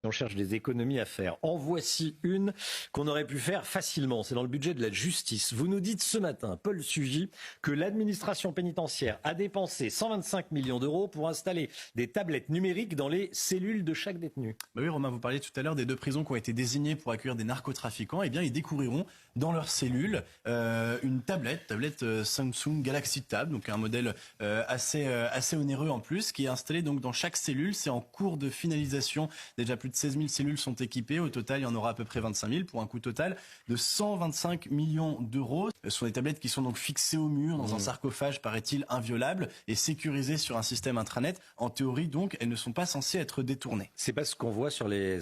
On cherche des économies à faire. En voici une qu'on aurait pu faire facilement. C'est dans le budget de la justice. Vous nous dites ce matin, Paul Sugy, que l'administration pénitentiaire a dépensé 125 millions d'euros pour installer des tablettes numériques dans les cellules de chaque détenu. Bah oui, Romain, vous parliez tout à l'heure des 2 prisons qui ont été désignées pour accueillir des narcotrafiquants. Eh bien, ils découvriront dans leurs cellules une tablette Samsung Galaxy Tab, donc un modèle assez onéreux en plus, qui est installé donc dans chaque cellule. C'est en cours de finalisation. Déjà plus de 16 000 cellules sont équipées. Au total, il y en aura à peu près 25 000 pour un coût total de 125 millions d'euros. Ce sont des tablettes qui sont donc fixées au mur dans un sarcophage, paraît-il, inviolable et sécurisées sur un système intranet. En théorie, donc, elles ne sont pas censées être détournées. C'est pas ce qu'on voit sur les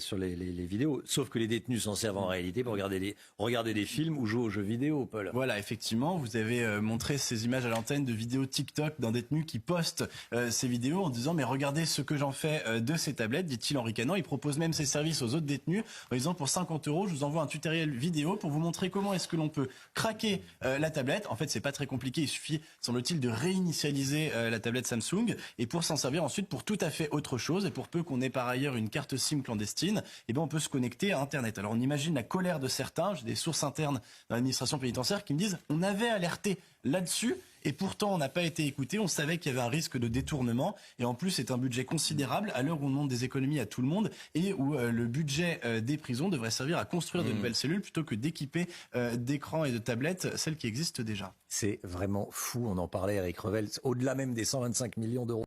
vidéos. Sauf que les détenus s'en servent en réalité pour regarder des films ou jouer aux jeux vidéo, Paul. Voilà, effectivement, vous avez montré ces images à l'antenne de vidéos TikTok d'un détenu qui poste ces vidéos en disant « Mais regardez ce que j'en fais de ces tablettes », dit-il en ricanant. Il propose même ses services aux autres détenus en disant pour 50 €, je vous envoie un tutoriel vidéo pour vous montrer comment est-ce que l'on peut craquer la tablette. En fait, c'est pas très compliqué. Il suffit, semble-t-il, de réinitialiser la tablette Samsung et pour s'en servir ensuite pour tout à fait autre chose. Et pour peu qu'on ait par ailleurs une carte SIM clandestine, eh ben on peut se connecter à Internet. Alors on imagine la colère de certains. J'ai des sources internes dans l'administration pénitentiaire qui me disent on avait alerté là-dessus. Et pourtant, on n'a pas été écouté. On savait qu'il y avait un risque de détournement. Et en plus, c'est un budget considérable à l'heure où on demande des économies à tout le monde et où le budget des prisons devrait servir à construire de nouvelles cellules plutôt que d'équiper d'écrans et de tablettes celles qui existent déjà. C'est vraiment fou. On en parlait, Eric Revel. Au-delà même des 125 millions d'euros.